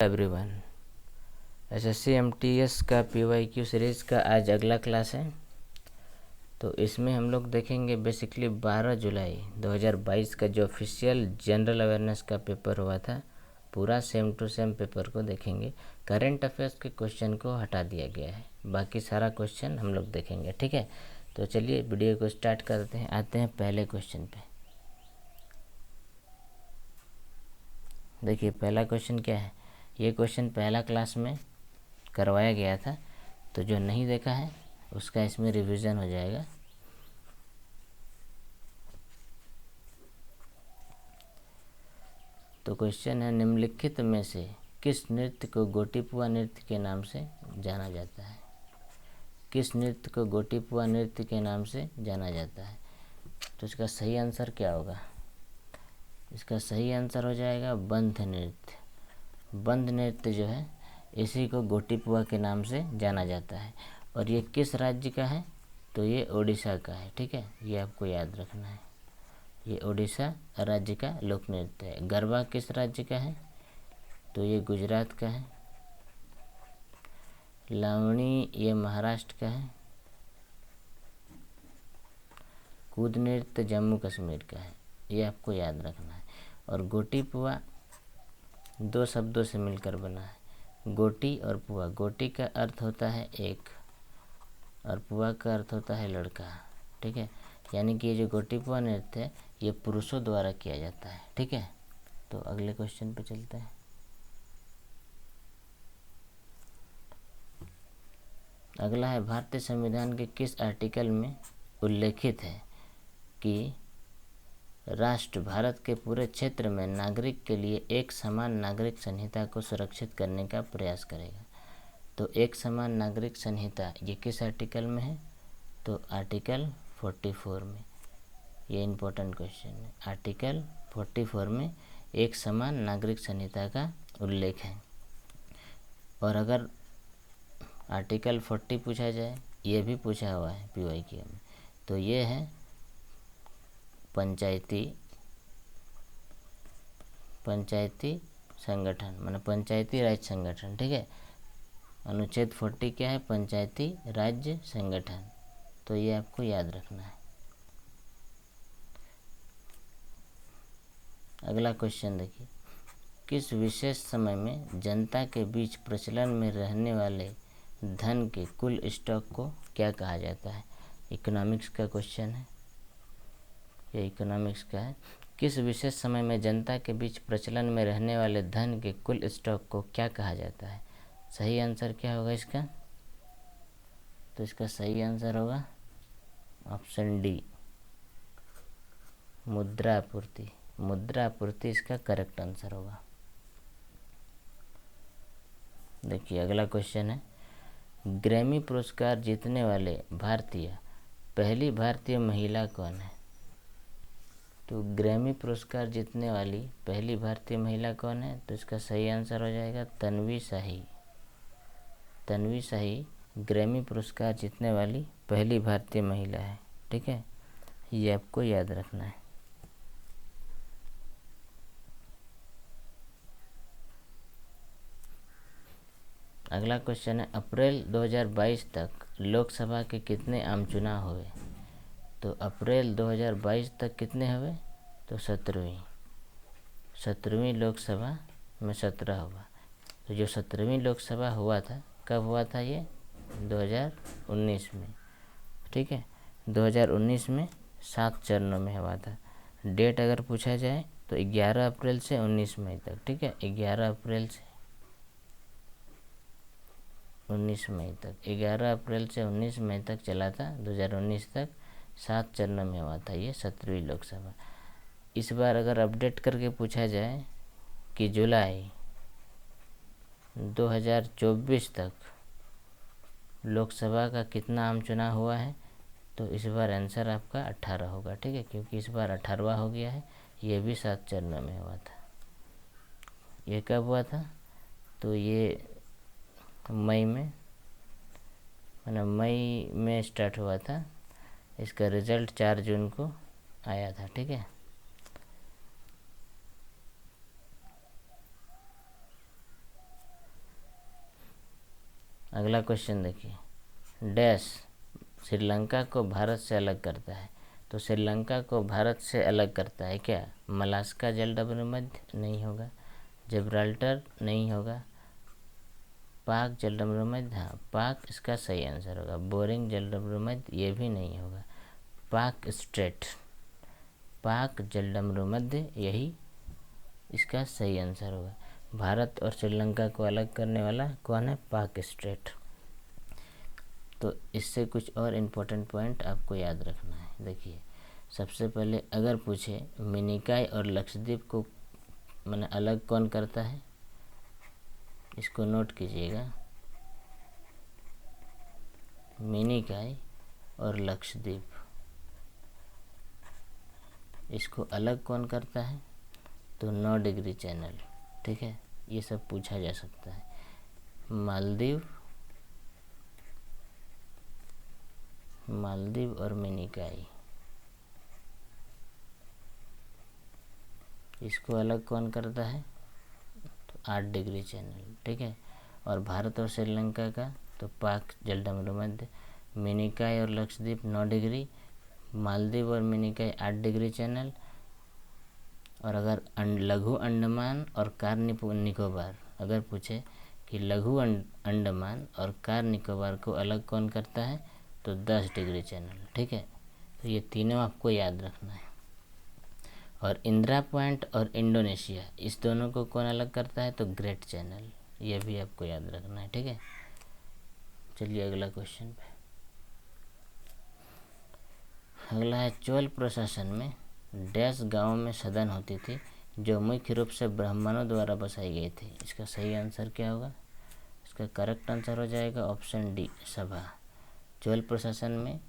Everyone, SSC MTS का PYQ series का आज अगला क्लास है। तो इसमें हम लोग देखेंगे बेसिकली 12 जुलाई 2022 का जो ऑफिशियल जनरल अवेयरनेस का पेपर हुआ था, पूरा सेम टू सेम पेपर को देखेंगे। करंट अफेयर्स के क्वेश्चन को हटा दिया गया है, बाकी सारा क्वेश्चन हम लोग देखेंगे। ठीक है, तो चलिए वीडियो को स्टार्ट करते हैं। आते हैं पहले क्वेश्चन पे। देखिए पहला क्वेश्चन क्या है। ये क्वेश्चन पहला क्लास में करवाया गया था, तो जो नहीं देखा है उसका इसमें रिवीजन हो जाएगा। तो क्वेश्चन है, निम्नलिखित में से किस नृत्य को गोटीपुआ नृत्य के नाम से जाना जाता है? किस नृत्य को गोटीपुआ नृत्य के नाम से जाना जाता है? तो इसका सही आंसर क्या होगा? इसका सही आंसर हो जाएगा बंध नृत्य। बंध नृत्य जो है इसी को गोटीपुआ के नाम से जाना जाता है। और ये किस राज्य का है? तो ये ओडिशा का है। ठीक है, ये आपको याद रखना है। ये ओडिशा राज्य का लोक नृत्य है। गरबा किस राज्य का है? तो ये गुजरात का है। लावणी ये महाराष्ट्र का है। कूद नृत्य जम्मू कश्मीर का है। ये आपको याद रखना है। और गोटीपुआ दो शब्दों से मिलकर बना है, गोटी और पुआ। गोटी का अर्थ होता है एक और पुआ का अर्थ होता है लड़का। ठीक है, यानी कि ये जो गोटीपुआ नृत्य है ये पुरुषों द्वारा किया जाता है। ठीक है, तो अगले क्वेश्चन पे चलते हैं। अगला है, भारतीय संविधान के किस आर्टिकल में उल्लेखित है कि राष्ट्र भारत के पूरे क्षेत्र में नागरिक के लिए एक समान नागरिक संहिता को सुरक्षित करने का प्रयास करेगा? तो एक समान नागरिक संहिता ये किस आर्टिकल में है? तो आर्टिकल 44 में। ये इम्पोर्टेंट क्वेश्चन है। आर्टिकल 44 में एक समान नागरिक संहिता का उल्लेख है। और अगर आर्टिकल 40 पूछा जाए, ये भी पूछा हुआ है पीवाईक्यू में, तो ये है पंचायती संगठन, माने पंचायती राज संगठन। ठीक है, अनुच्छेद 40 क्या है? पंचायती राज्य संगठन। तो ये आपको याद रखना है। अगला क्वेश्चन देखिए, किस विशेष समय में जनता के बीच प्रचलन में रहने वाले धन के कुल स्टॉक को क्या कहा जाता है? इकोनॉमिक्स का क्वेश्चन है, ये इकोनॉमिक्स का है। किस विशेष समय में जनता के बीच प्रचलन में रहने वाले धन के कुल स्टॉक को क्या कहा जाता है? सही आंसर क्या होगा इसका? तो इसका सही आंसर होगा ऑप्शन डी, मुद्रा आपूर्ति। मुद्रा आपूर्ति इसका करेक्ट आंसर होगा। देखिए अगला क्वेश्चन है, ग्रैमी पुरस्कार जीतने वाले पहली भारतीय महिला कौन है? तो ग्रैमी पुरस्कार जीतने वाली पहली भारतीय महिला कौन है? तो इसका सही आंसर हो जाएगा तन्वी शाही। तन्वी शाही ग्रैमी पुरस्कार जीतने वाली पहली भारतीय महिला है। ठीक है, ये आपको याद रखना है। अगला क्वेश्चन है, अप्रैल 2022 तक लोकसभा के कितने आम चुनाव हुए? तो अप्रैल 2022 तक कितने हुए? तो 17वीं लोकसभा में 17 हुआ। तो जो 17वीं लोकसभा हुआ था, कब हुआ था ये? 2019 में। ठीक है, 2019 में 7 चरणों में हुआ था। डेट अगर पूछा जाए तो 11 अप्रैल से 19 मई तक। ठीक है, 11 अप्रैल से 19 मई तक, 11 अप्रैल से 19 मई तक चला था। 2019 तक 7 चरणों में हुआ था ये 17वीं लोकसभा। इस बार अगर अपडेट करके पूछा जाए कि जुलाई 2024 तक लोकसभा का कितना आम चुनाव हुआ है, तो इस बार आंसर आपका 18 होगा। ठीक है, क्योंकि इस बार 18वां हो गया है। ये भी 7 चरणों में हुआ था। ये कब हुआ था? तो ये मई में, मतलब मई में स्टार्ट हुआ था। इसका रिजल्ट 4 जून को आया था। ठीक है, अगला क्वेश्चन देखिए, डैश श्रीलंका को भारत से अलग करता है। तो श्रीलंका को भारत से अलग करता है क्या? मलास्का जलडमरूमध्य नहीं होगा, जिब्राल्टर नहीं होगा, पाक जलडमरूमध्य, हाँ पाक इसका सही आंसर होगा। बोरिंग जलडमरूमध्य ये भी नहीं होगा। पाक स्ट्रेट, पाक जलडमरूमध्य यही इसका सही आंसर होगा। भारत और श्रीलंका को अलग करने वाला कौन है? पाक स्ट्रेट। तो इससे कुछ और इम्पोर्टेंट पॉइंट आपको याद रखना है। देखिए, सबसे पहले अगर पूछे मिनिकॉय और लक्षद्वीप को मैंने अलग कौन करता है, इसको नोट कीजिएगा। मिनिकॉय और लक्षद्वीप, इसको अलग कौन करता है? तो 9 डिग्री चैनल। ठीक है, ये सब पूछा जा सकता है। मालदीव और मिनिकॉय, इसको अलग कौन करता है? तो 8 डिग्री चैनल। ठीक है, और भारत और श्रीलंका का तो पाक जलडमरूमध्य, मिनिकॉय और लक्षद्वीप 9 डिग्री, मालदीव और मिनिकॉय 8 डिग्री चैनल। और अगर लघु अंडमान और कार निकोबार अगर पूछे कि लघु अंडमान और कार निकोबार को अलग कौन करता है, तो 10 डिग्री चैनल। ठीक है, तो ये तीनों आपको याद रखना है। और इंदिरा पॉइंट और इंडोनेशिया, इस दोनों को कौन अलग करता है? तो ग्रेट चैनल, ये भी आपको याद रखना है। ठीक है, चलिए अगला क्वेश्चन पे। अगला है, चोल प्रशासन में डैश गांव में सदन होती थी जो मुख्य रूप से ब्राह्मणों द्वारा बसाई गई थी। इसका सही आंसर क्या होगा? इसका करेक्ट आंसर हो जाएगा ऑप्शन डी, सभा। चोल प्रशासन में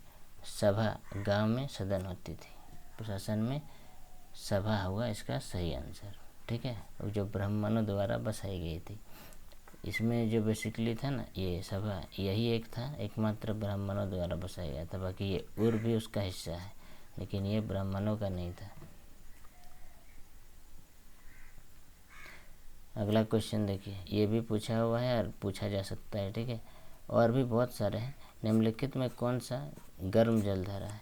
सभा गांव में सदन होती थी, प्रशासन में सभा होगा इसका सही आंसर। ठीक है, जो ब्राह्मणों द्वारा बसाई गई थी, इसमें जो बेसिकली था ना ये सभा, यही एक था, एकमात्र ब्राह्मणों द्वारा बसाया गया था। बाकी ये उर भी उसका हिस्सा है, लेकिन ये ब्राह्मणों का नहीं था। अगला क्वेश्चन देखिए, ये भी पूछा हुआ है और पूछा जा सकता है। ठीक है, और भी बहुत सारे हैं। निम्नलिखित में कौन सा गर्म जलधारा है?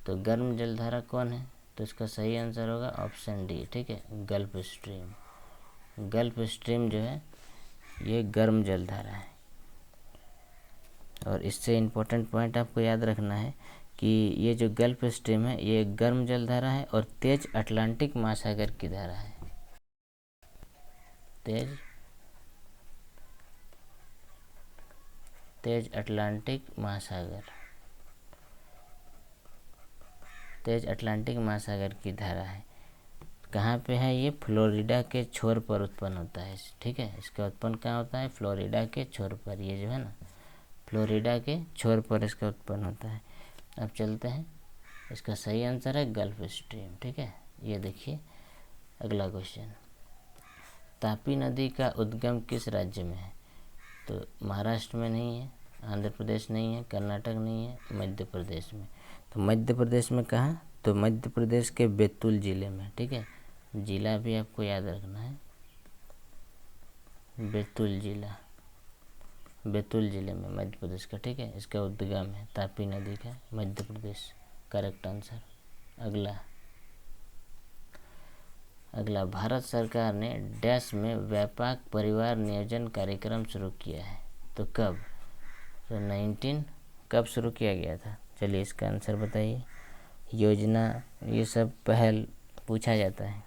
तो गर्म जलधारा कौन है? तो इसका सही आंसर होगा ऑप्शन डी। ठीक है, गल्फ स्ट्रीम। गल्फ स्ट्रीम जो है ये गर्म जलधारा है। और इससे इम्पोर्टेंट पॉइंट आपको याद रखना है कि ये जो गल्फ स्ट्रीम है ये गर्म जलधारा है और तेज अटलांटिक महासागर की धारा है। तेज अटलांटिक महासागर की धारा है। कहाँ पे है ये? फ्लोरिडा के छोर पर उत्पन्न होता है। ठीक है, इसका उत्पन्न कहाँ होता है? फ्लोरिडा के छोर पर। ये जो है ना, फ्लोरिडा के छोर पर इसका उत्पन्न होता है। अब चलते हैं, इसका सही आंसर है गल्फ स्ट्रीम। ठीक है, ये देखिए अगला क्वेश्चन, तापी नदी का उद्गम किस राज्य में है? तो महाराष्ट्र में नहीं है, आंध्र प्रदेश नहीं है, कर्नाटक नहीं है, मध्य प्रदेश में। तो मध्य प्रदेश में कहाँ? तो मध्य प्रदेश के बैतूल जिले में। ठीक है, जिला भी आपको याद रखना है, बैतूल जिला, बैतूल जिले में मध्य प्रदेश का। ठीक है, इसका उद्गम है तापी नदी का, मध्य प्रदेश, करेक्ट आंसर। अगला, भारत सरकार ने डैश में व्यापक परिवार नियोजन कार्यक्रम शुरू किया है। तो कब? तो 19 कब शुरू किया गया था? चलिए इसका आंसर बताइए। योजना ये सब पहल पूछा जाता है।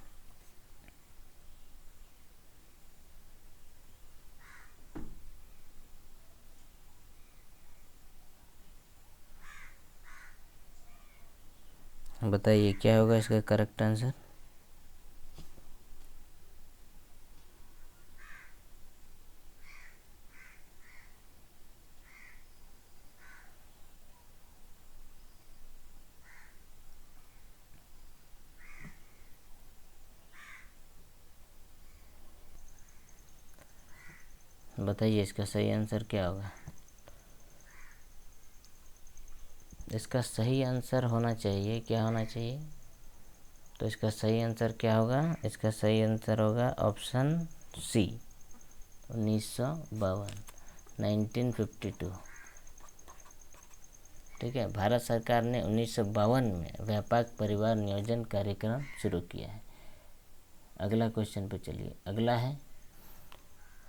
बताइए क्या होगा इसका करेक्ट आंसर? बताइए इसका सही आंसर क्या होगा? इसका सही आंसर होना चाहिए, क्या होना चाहिए? तो इसका सही आंसर क्या होगा? इसका सही आंसर होगा ऑप्शन सी, 1952। 1952। ठीक है, भारत सरकार ने 1952 में व्यापक परिवार नियोजन कार्यक्रम शुरू किया है। अगला क्वेश्चन पे चलिए। अगला है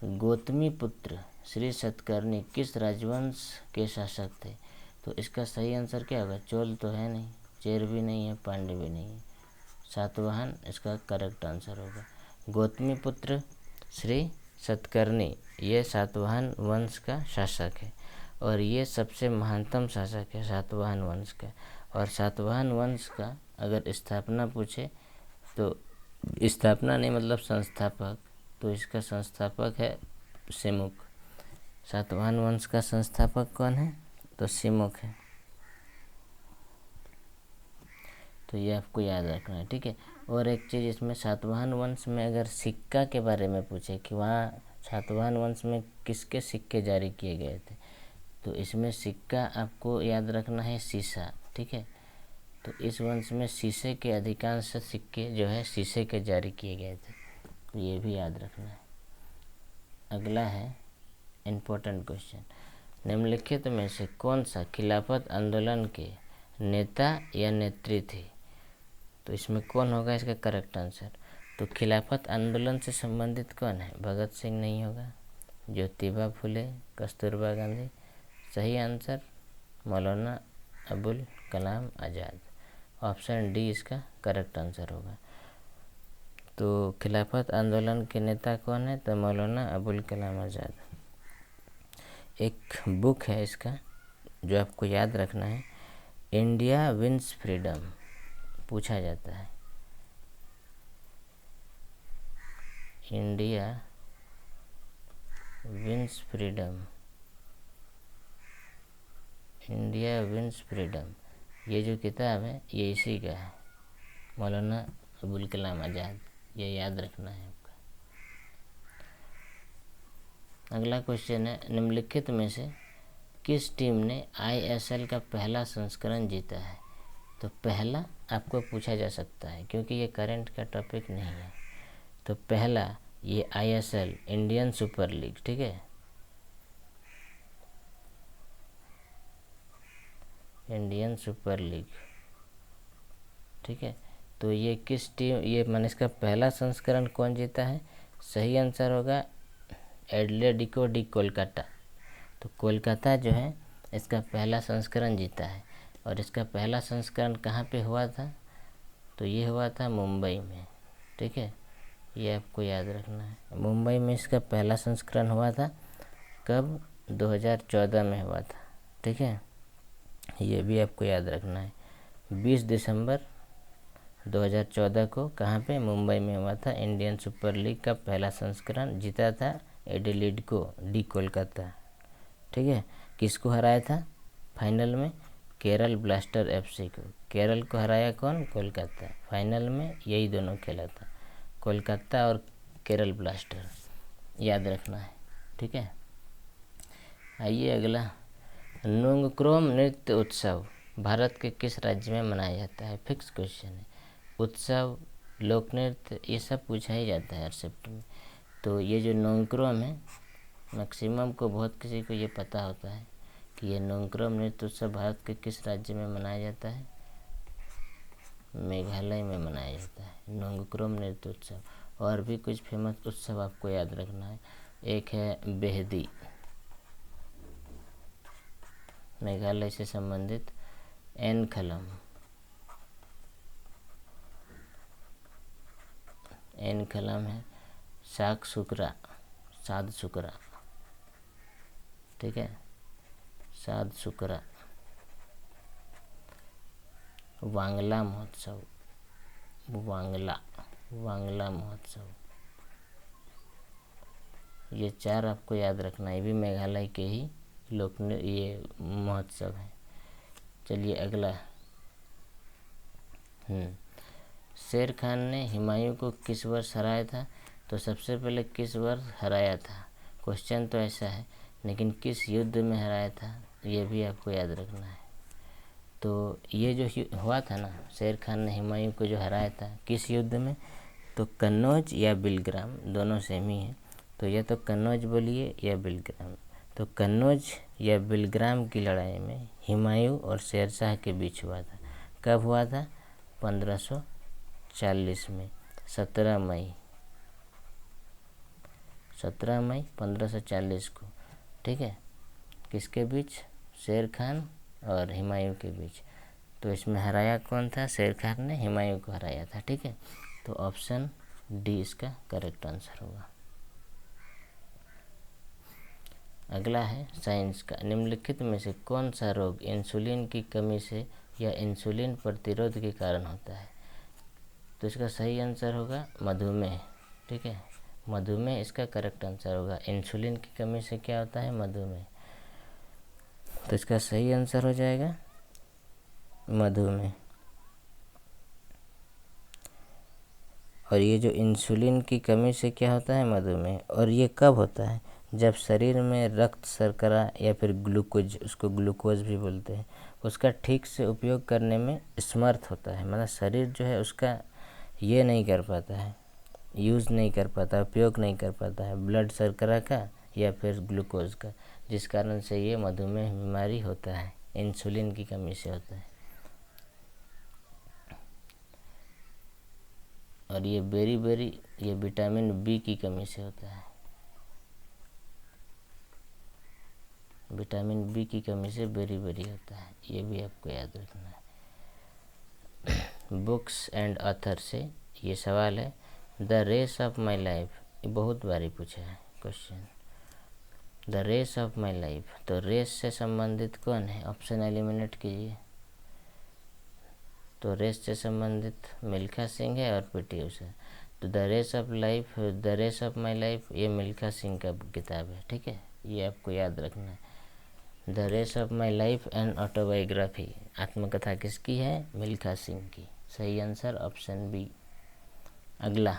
गौतमीपुत्र श्री सतकर्णी किस राजवंश के शासक थे? तो इसका सही आंसर क्या होगा? चोल तो है नहीं, चेर भी नहीं है, पांड्य भी नहीं है, सातवाहन इसका करेक्ट आंसर होगा। गौतमीपुत्र श्री सतकर्णी ये सातवाहन वंश का शासक है और ये सबसे महानतम शासक है सातवाहन वंश का। और सातवाहन वंश का अगर स्थापना पूछे तो स्थापना नहीं मतलब संस्थापक, तो इसका संस्थापक है सिमुक। सातवाहन वंश का संस्थापक कौन है? तो सिमुक है। तो ये आपको याद रखना है। ठीक है, और एक चीज़ इसमें सातवाहन वंश में अगर सिक्का के बारे में पूछे कि वहाँ सातवाहन वंश में किसके सिक्के जारी किए गए थे, तो इसमें सिक्का आपको याद रखना है सीसा। ठीक है, तो इस वंश में शीशे के अधिकांश सिक्के जो है शीशे के जारी किए गए थे, तो ये भी याद रखना है। अगला है इम्पोर्टेंट क्वेश्चन, निम्नलिखित में से कौन सा खिलाफत आंदोलन के नेता या नेत्री थे? तो इसमें कौन होगा इसका करेक्ट आंसर? तो खिलाफत आंदोलन से संबंधित कौन है? भगत सिंह नहीं होगा, ज्योतिबा फुले, कस्तूरबा गांधी। सही answer Maulana Abul Kalam Azad. Option D इसका करेक्ट आंसर होगा। तो खिलाफत आंदोलन के नेता कौन है? तो मौलाना अबुल कलाम आज़ाद। एक बुक है इसका जो आपको याद रखना है, इंडिया विंस फ्रीडम, पूछा जाता है India wins freedom, India wins freedom, ये जो किताब है ये इसी का है, मौलाना अबुल कलाम आज़ाद। ये याद रखना है आपका। अगला क्वेश्चन है, निम्नलिखित में से किस टीम ने ISL का पहला संस्करण जीता है? तो पहला आपको पूछा जा सकता है क्योंकि ये करंट का टॉपिक नहीं है। तो पहला ये ISL इंडियन सुपर लीग, ठीक है, इंडियन सुपर लीग। ठीक है, तो ये किस टीम, ये मैंने इसका पहला संस्करण कौन जीता है? सही आंसर होगा एटलेटिको डी कोलकाता। तो कोलकाता जो है इसका पहला संस्करण जीता है और इसका पहला संस्करण कहाँ पे हुआ था? तो ये हुआ था मुंबई में। ठीक है, ये आपको याद रखना है। मुंबई में इसका पहला संस्करण हुआ था। कब? 2014 में हुआ था। ठीक है, ये भी आपको याद रखना है। 20 दिसंबर 2014 को कहाँ पे? मुंबई में हुआ था। इंडियन सुपर लीग का पहला संस्करण जीता था एडिलेटिको डी कोलकाता। ठीक है, किसको हराया था फाइनल में? केरल ब्लास्टर FC को। केरल को हराया कौन? कोलकाता। फाइनल में यही दोनों खेला था, कोलकाता और केरल ब्लास्टर, याद रखना है। ठीक है, आइए अगला, नोंगक्रोम नृत्य उत्सव भारत के किस राज्य में मनाया जाता है? फिक्स क्वेश्चन है। उत्सव, लोक नृत्य, ये सब पूछा ही जाता है हर शिफ्ट में। तो ये जो नोंगक्रोम है, मैक्सिमम को बहुत किसी को ये पता होता है कि ये नोंगक्रोम नृत्य उत्सव भारत के किस राज्य में मनाया जाता है? मेघालय में मनाया जाता है नोंगक्रोम नृत्य उत्सव। और भी कुछ फेमस उत्सव आपको याद रखना है। एक है बेहदी, मेघालय से संबंधित। एनखलम, एनखलम है। साग सुकरा, साद सुकरा, ठीक है, साद सुकरा। वांगला महोत्सव, वांगला, वांगला महोत्सव। ये चार आपको याद रखना है, ये भी मेघालय के ही लोक ये महोत्सव है। चलिए अगला, शेर खान ने हुमायूं को किस वर्ष हराया था? तो सबसे पहले किस वर्ष हराया था, क्वेश्चन तो ऐसा है, लेकिन किस युद्ध में हराया था ये भी आपको याद रखना है। तो ये जो हुआ था ना, शेर खान ने हुमायूं को जो हराया था, किस युद्ध में? तो कन्नौज या बिलग्राम, दोनों सेम ही है। तो या तो कन्नौज बोलिए या बिलग्राम। तो कन्नौज या बिलग्राम की लड़ाई में हुमायूं और शेरशाह के बीच हुआ था। कब हुआ था? 1540 में, 17 मई 1540 को। ठीक है, किसके बीच? शेर खान और हुमायूं के बीच। तो इसमें हराया कौन था? शेर खान ने हुमायूं को हराया था। ठीक है, तो ऑप्शन डी इसका करेक्ट आंसर होगा। अगला है साइंस का। निम्नलिखित में से कौन सा रोग इंसुलिन की कमी से या इंसुलिन प्रतिरोध के कारण होता है? तो इसका सही आंसर होगा मधुमेह। ठीक है, मधुमेह इसका करेक्ट आंसर होगा। इंसुलिन की कमी से क्या होता है? मधुमेह। तो इसका सही आंसर हो जाएगा मधुमेह। और ये जो इंसुलिन की कमी से क्या होता है? मधुमेह। और ये कब होता है? जब शरीर में रक्त शर्करा या फिर ग्लूकोज, उसको ग्लूकोज भी बोलते हैं, उसका ठीक से उपयोग करने में असमर्थ होता है। मतलब शरीर जो है उसका ये नहीं कर पाता है, यूज़ नहीं कर पाता, उपयोग नहीं कर पाता है ब्लड शर्करा का या फिर ग्लूकोज का, जिस कारण से ये मधुमेह बीमारी होता है, इंसुलिन की कमी से होता है। और ये ये विटामिन बी की कमी से होता है। विटामिन बी की कमी से बेरी होता है, ये भी आपको याद रखना है। बुक्स एंड ऑथर से ये सवाल है, the race of my life, ये बहुत बारी पूछा है question. The race of my life, तो रेस से संबंधित कौन है? ऑप्शन एलिमिनेट कीजिए। तो रेस से संबंधित मिल्खा सिंह है और पीटी उषा। तो the race of my life ये मिल्खा सिंह का किताब है। ठीक है, ये आपको याद रखना है। The race of my life and autobiography, आत्मकथा किसकी है? मिल्खा सिंह की। सही आंसर ऑप्शन बी। अगला,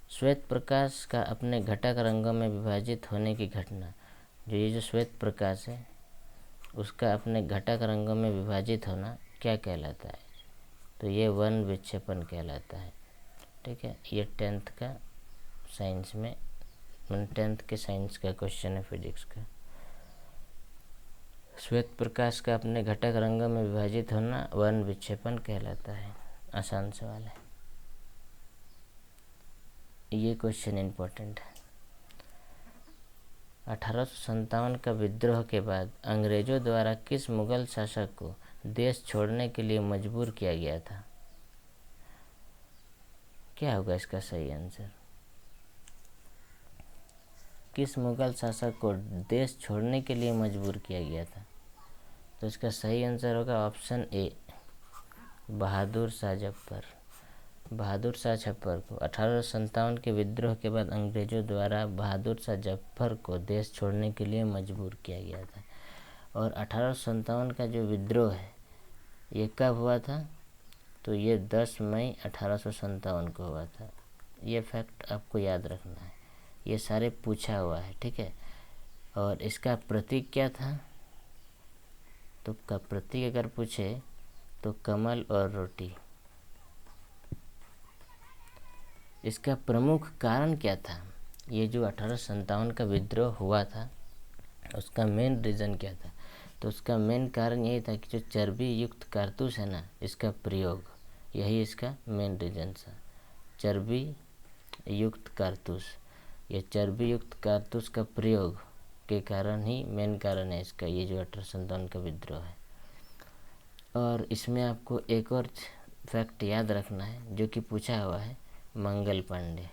श्वेत प्रकाश का अपने घटक रंगों में विभाजित होने की घटना, ये जो श्वेत प्रकाश है उसका अपने घटक रंगों में विभाजित होना क्या कहलाता है? तो ये वर्ण विक्षेपण कहलाता है। ठीक है, ये 10th के साइंस का क्वेश्चन है, फिजिक्स का। श्वेत प्रकाश का अपने घटक रंगों में विभाजित होना वर्ण विक्षेपण कहलाता है। आसान सवाल है, ये क्वेश्चन इम्पोर्टेंट है। 1857 का विद्रोह के बाद अंग्रेजों द्वारा किस मुगल शासक को देश छोड़ने के लिए मजबूर किया गया था? क्या होगा इसका सही आंसर? किस मुगल शासक को देश छोड़ने के लिए मजबूर किया गया था? तो इसका सही आंसर होगा ऑप्शन ए, बहादुर शाह जफर। बहादुर शाह जफर को 1857 के विद्रोह के बाद अंग्रेजों द्वारा बहादुर शाह जफर को देश छोड़ने के लिए मजबूर किया गया था। और 1857 का जो विद्रोह है ये कब हुआ था? तो ये 10 मई 1857 को हुआ था। ये फैक्ट आपको याद रखना है, ये सारे पूछा हुआ है। ठीक है, और इसका प्रतीक क्या था? तो का प्रतीक अगर पूछे तो कमल और रोटी। इसका प्रमुख कारण क्या था? ये जो 1857 का विद्रोह हुआ था उसका मेन रीज़न क्या था? तो उसका मेन कारण यही था कि जो चर्बी युक्त कारतूस है ना, इसका प्रयोग, यही इसका मेन रीज़न था। चर्बी युक्त कारतूस, ये चर्बी युक्त कारतूस का प्रयोग के कारण ही मेन कारण है इसका, ये जो 1857 का विद्रोह है। और इसमें आपको एक और फैक्ट याद रखना है जो कि पूछा हुआ है, मंगल पांडे।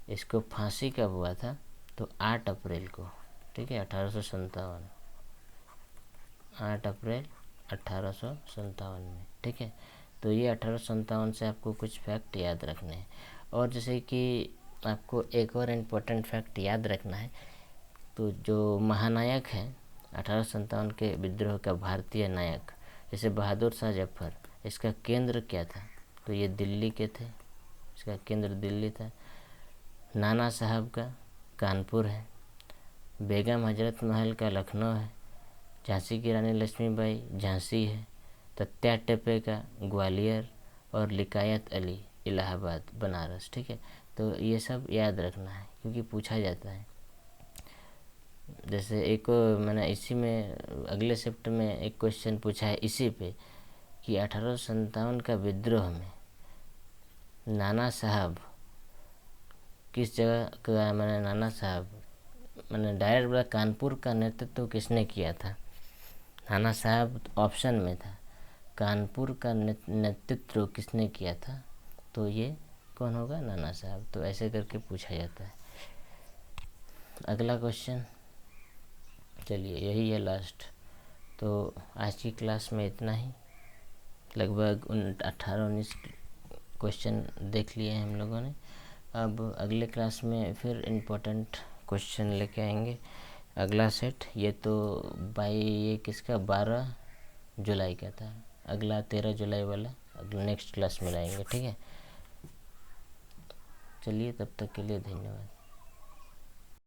इसको फांसी कब हुआ था? तो 8 अप्रैल को। ठीक है, 1857, 8 अप्रैल 1857 में। ठीक है, तो ये 1857 से आपको कुछ फैक्ट याद रखने हैं। और जैसे कि आपको एक और इम्पोर्टेंट फैक्ट याद रखना है, तो जो महानायक हैं 1857 के विद्रोह का भारतीय नायक, जैसे बहादुर शाह जफर, इसका केंद्र क्या था? तो ये दिल्ली के थे, इसका केंद्र दिल्ली था। नाना साहब का कानपुर है, बेगम हजरत महल का लखनऊ है, झांसी की रानी लक्ष्मीबाई झांसी है, तत्या टेपे का ग्वालियर और लिकायत अली इलाहाबाद, बनारस। ठीक है, तो ये सब याद रखना है क्योंकि पूछा जाता है। जैसे एक मैंने इसी में अगले शिफ्ट में एक क्वेश्चन पूछा है इसी पे कि 1857 का विद्रोह में नाना साहब किस जगह का, मैंने नाना साहब मैंने डायरेक्ट बोला कानपुर का नेतृत्व किसने किया था। नाना साहब ऑप्शन में था, कानपुर का नेतृत्व किसने किया था, तो ये कौन होगा, नाना साहब। तो ऐसे करके पूछा जाता है। अगला क्वेश्चन, चलिए यही है लास्ट। तो आज की क्लास में इतना ही, लगभग 18-19 क्वेश्चन देख लिए हैं हम लोगों ने। अब अगले क्लास में फिर इम्पोर्टेंट क्वेश्चन लेके आएंगे। अगला सेट ये तो ये किसका 12 जुलाई का था, अगला 13 जुलाई वाला अगला नेक्स्ट क्लास में लाएंगे। ठीक है, चलिए तब तक के लिए धन्यवाद।